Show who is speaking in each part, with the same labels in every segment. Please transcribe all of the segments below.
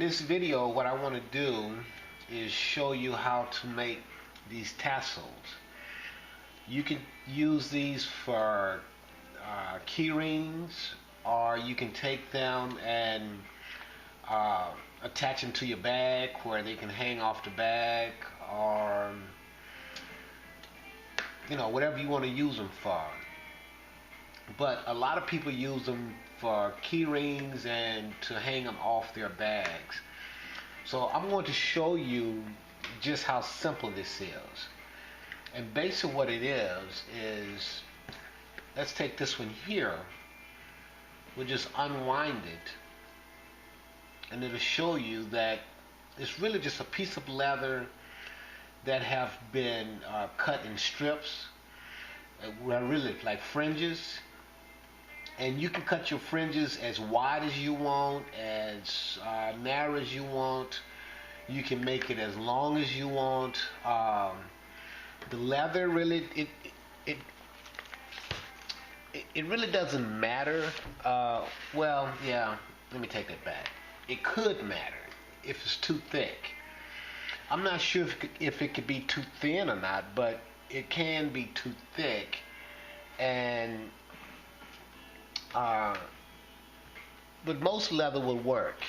Speaker 1: this video, what I want to do is show you how to make these tassels. You can use these for key rings, or you can take them and attach them to your bag where they can hang off the bag, or whatever you want to use them for. But a lot of people use them for key rings and to hang them off their bags. So I'm going to show you just how simple this is. And basically what it is let's take this one here. We'll just unwind it, and it'll show you that it's really just a piece of leather that have been cut in strips, really like fringes. And you can cut your fringes as wide as you want, as narrow as you want. You can make it as long as you want. The leather really, it really doesn't matter. Well, yeah, let me take that back. It could matter if it's too thick. I'm not sure if it could be too thin or not, but it can be too thick. And but most leather will work.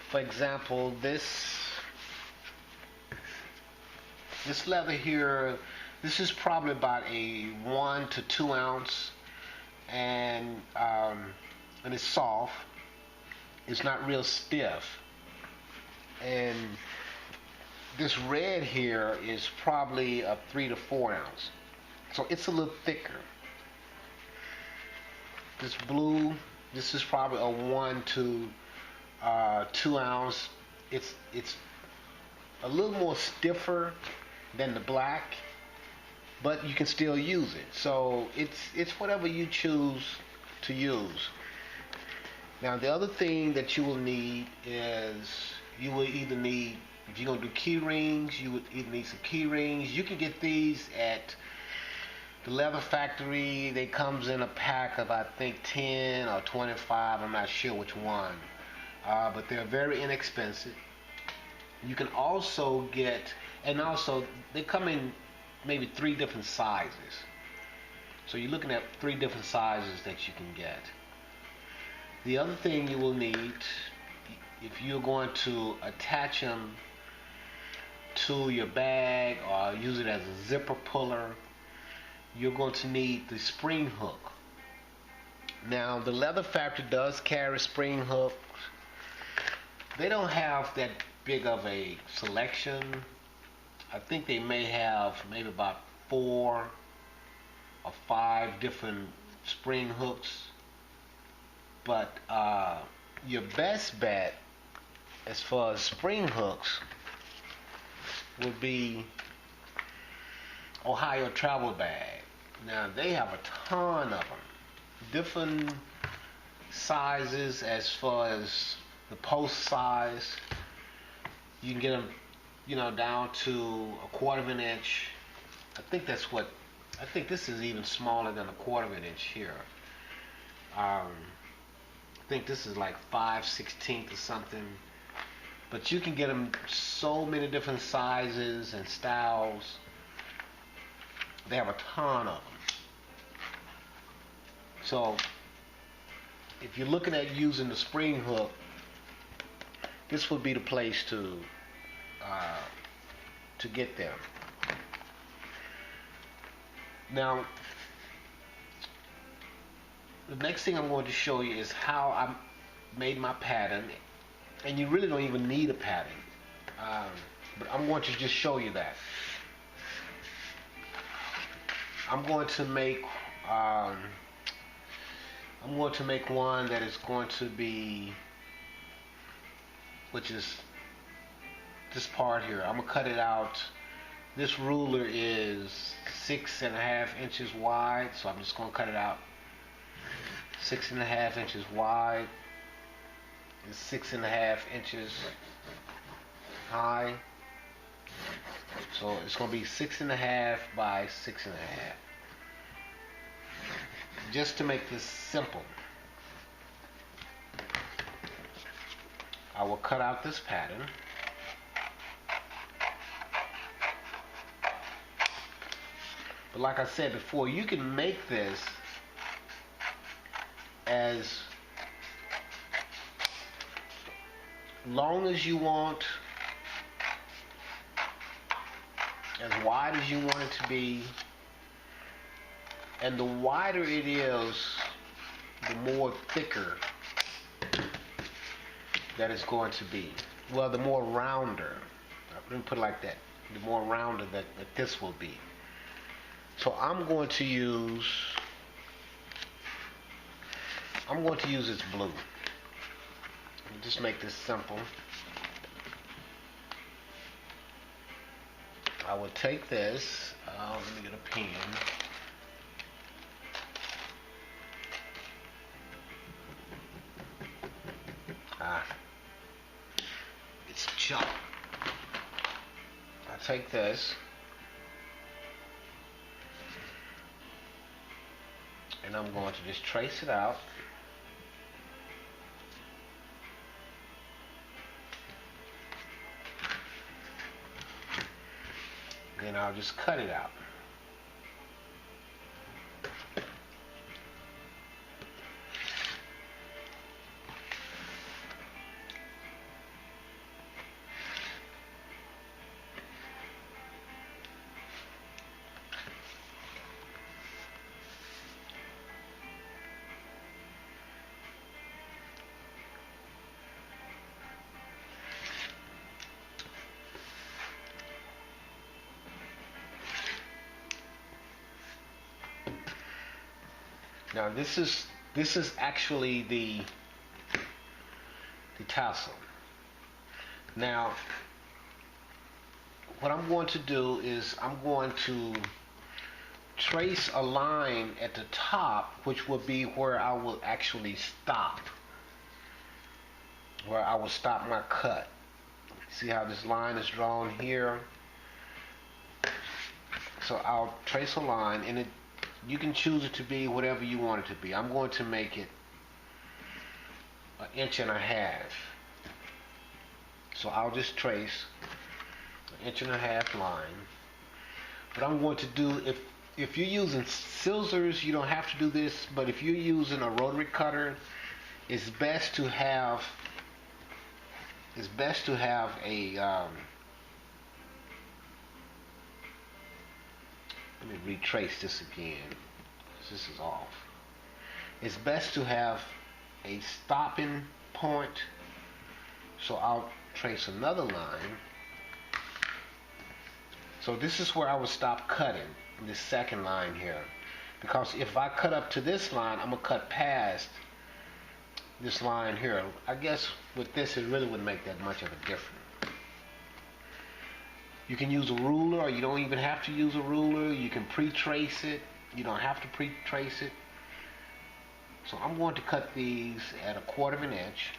Speaker 1: For example, this leather here, this is probably about a 1 to 2 ounce, and it's soft. It's not real stiff. And this red here is probably a 3 to 4 ounce, so it's a little thicker. This blue, this is probably a 1 to 2 ounce. It's a little more stiffer than the black, but you can still use it. So it's whatever you choose to use. Now the other thing that you will need is, you will either need, if you're going to do key rings, you would either need some key rings. You can get these at the leather factory. They comes in a pack of, I think, 10 or 25. I'm not sure which one. But they're very inexpensive. You can also get, and also they come in maybe 3 different sizes. So you're looking at 3 different sizes that you can get. The other thing you will need, if you're going to attach them to your bag or use it as a zipper puller, you're going to need the spring hook. Now the leather factory does carry spring hooks. They don't have that big of a selection. I think they may have maybe about 4 or 5 different spring hooks. But your best bet as far as spring hooks would be Ohio Travel Bag. Now they have a ton of them, different sizes as far as the post size. You can get them, down to a 1/4 of an inch. I think this is even smaller than a 1/4 of an inch here. I think this is like 5/16 or something. But you can get them so many different sizes and styles. They have a ton of them. So if you're looking at using the spring hook, this would be the place to get them. Now the next thing I'm going to show you is how I made my pattern. And you really don't even need a pattern, but I'm going to just show you that. I'm going to make one that is going to be, which is this part here. I'm gonna cut it out. This ruler is 6.5 inches wide, so I'm just gonna cut it out. 6.5 inches wide. Is 6.5 inches high, so it's going to be 6.5 by 6.5. Just to make this simple. I will cut out this pattern. But like I said before, you can make this as long as you want, as wide as you want it to be, and the wider it is, the more thicker that it's going to be. Well, the more rounder, let me put it like that, the more rounder that this will be. So I'm going to use this blue. Just make this simple. I will take this, let me get a pen. It's chalk. I take this and I'm going to just trace it out. Then I'll just cut it out. Now this is actually the tassel. Now what I'm going to do is I'm going to trace a line at the top, which will be where I will actually stop, where I will stop my cut. See how this line is drawn here? So I'll trace a line, and you can choose it to be whatever you want it to be. I'm going to make it 1.5 inches. So I'll just trace 1.5 inch line. But I'm going to do, if you're using scissors, you don't have to do this, but if you're using a rotary cutter, it's best to have a let me retrace this again. This is off. It's best to have a stopping point. So I'll trace another line. So this is where I will stop cutting, this second line here. Because if I cut up to this line, I'm going to cut past this line here. I guess with this, it really wouldn't make that much of a difference. You can use a ruler, or you don't even have to use a ruler. You can pre-trace it. You don't have to pre-trace it. So I'm going to cut these at 1/4 inch.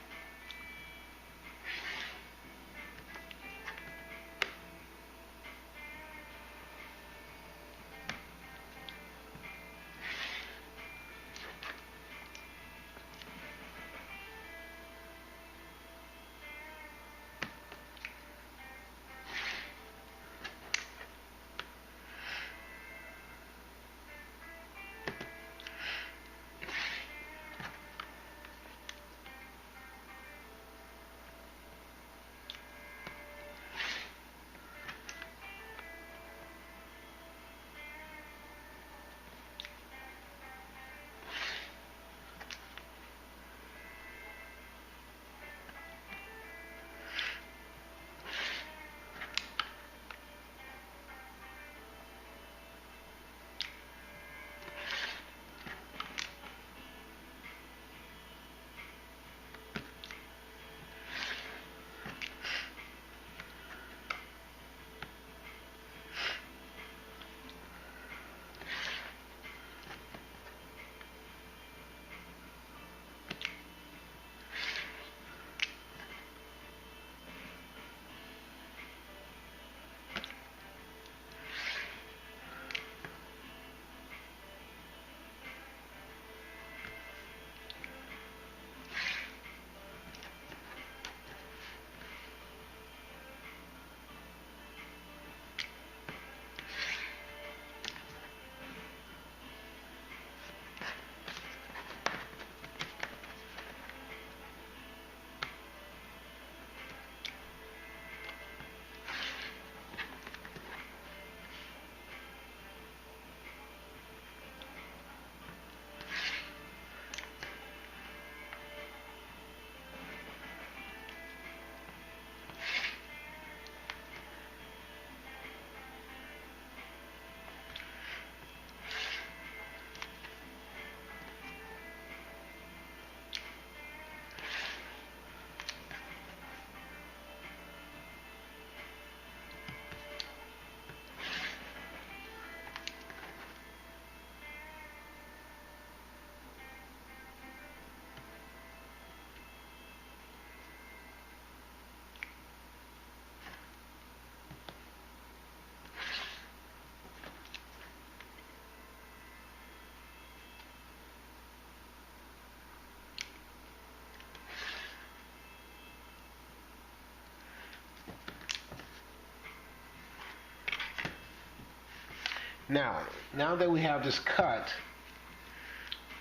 Speaker 1: Now that we have this cut,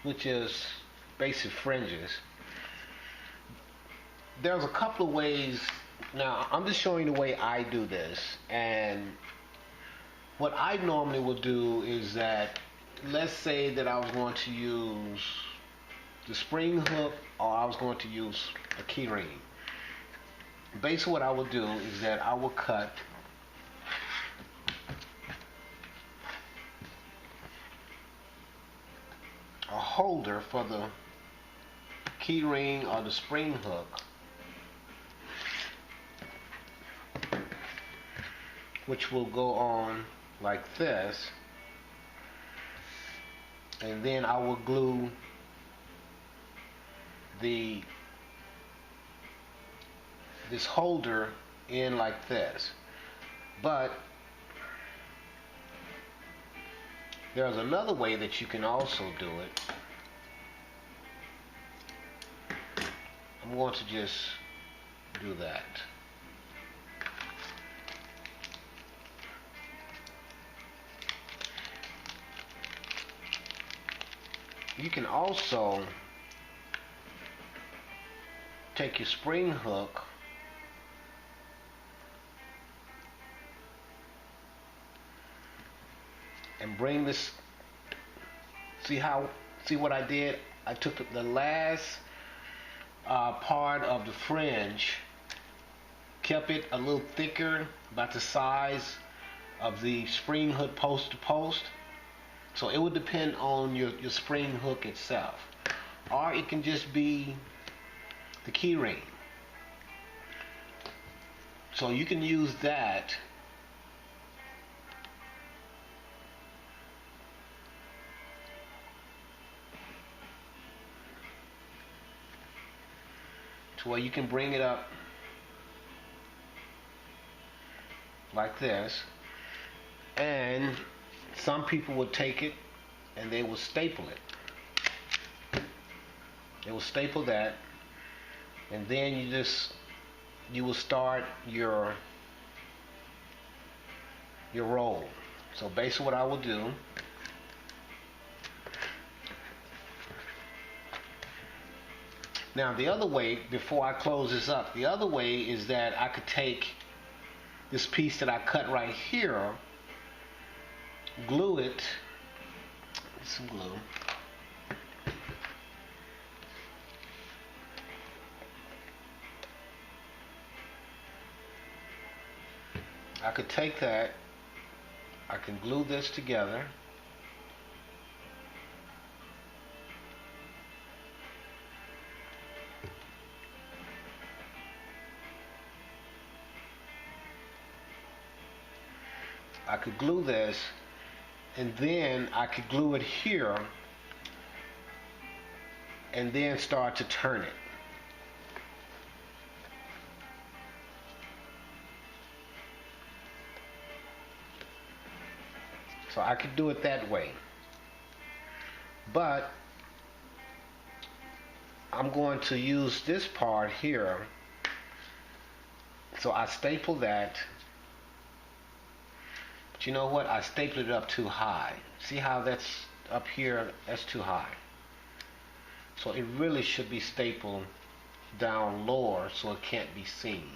Speaker 1: which is basic fringes, there's a couple of ways. Now, I'm just showing you the way I do this, and what I normally would do is that, let's say that I was going to use the spring hook or I was going to use a keyring. Basically what I would do is that I would cut a holder for the keyring or the spring hook, which will go on like this, and then I will glue this holder in like this. But there's another way that you can also do it. I'm going to just do that. You can also take your spring hook and bring this, see what I did? I took the last part of the fringe, kept it a little thicker, about the size of the spring hook post to post. So it would depend on your spring hook itself. Or it can just be the keyring. So you can use that to where you can bring it up like this, and some people would take it and they will staple it. They will staple that, and then you will start your roll. So basically what I will do, now the other way, before I close this up, the other way is that I could take this piece that I cut right here, glue it, some glue, I could take that, I can glue this together, I could glue this, and then I could glue it here and then start to turn it. So I could do it that way. But I'm going to use this part here. So I staple that. But you know what? I stapled it up too high. See how that's up here? That's too high. So it really should be stapled down lower so it can't be seen.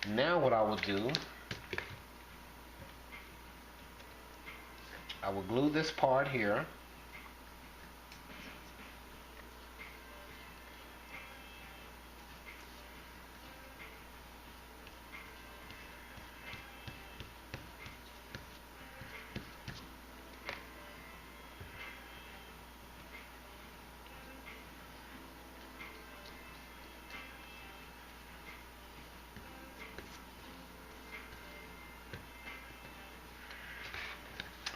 Speaker 1: Now what I will do, I will glue this part here.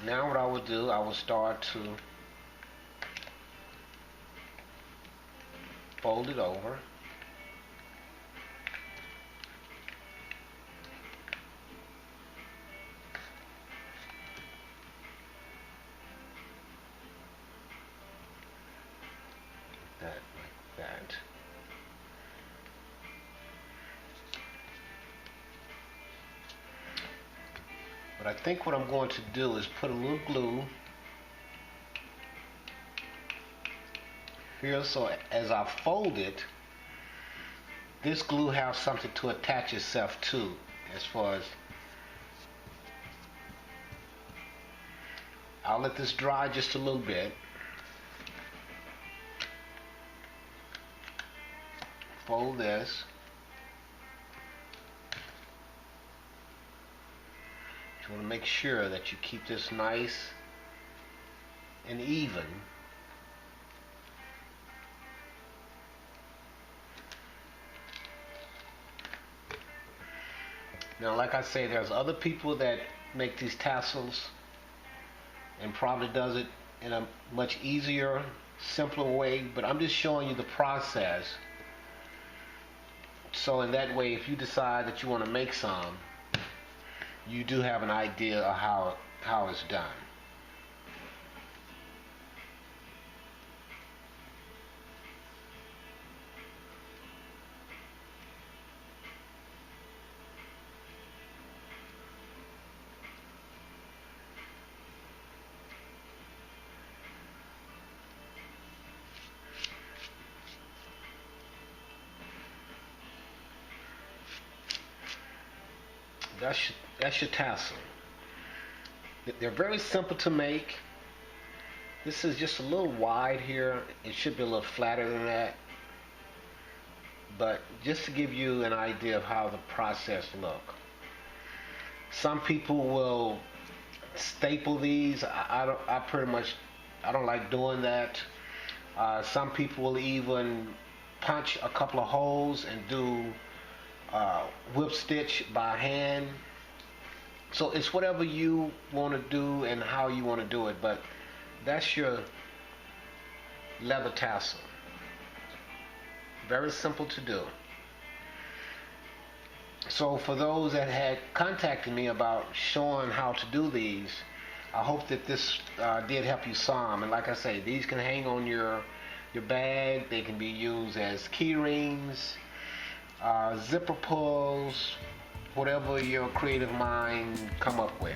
Speaker 1: Now what I will do, I will start to fold it over. That, like that. I think what I'm going to do is put a little glue here, so as I fold it, this glue has something to attach itself to. As far as I'll let this dry just a little bit. Fold this. You want to make sure that you keep this nice and even. Now, like I say, there's other people that make these tassels and probably does it in a much easier, simpler way, but I'm just showing you the process. So in that way, if you decide that you want to make some, you do have an idea of how it's done. That's your tassel. They're very simple to make. This is just a little wide here. It should be a little flatter than that. But just to give you an idea of how the process look. Some people will staple these. I don't like doing that. Some people will even punch a couple of holes and do whip stitch by hand. So it's whatever you want to do and how you want to do it, but that's your leather tassel. Very simple to do. So for those that had contacted me about showing how to do these, I hope that this did help you some. And like I say, these can hang on your bag. They can be used as key rings, zipper pulls, whatever your creative mind come up with.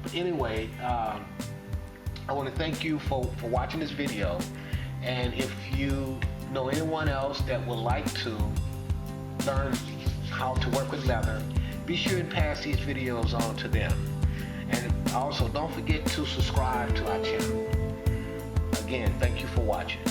Speaker 1: But anyway, I want to thank you for watching this video, and if you know anyone else that would like to learn how to work with leather, be sure and pass these videos on to them. And also don't forget to subscribe to our channel. Again, thank you for watching.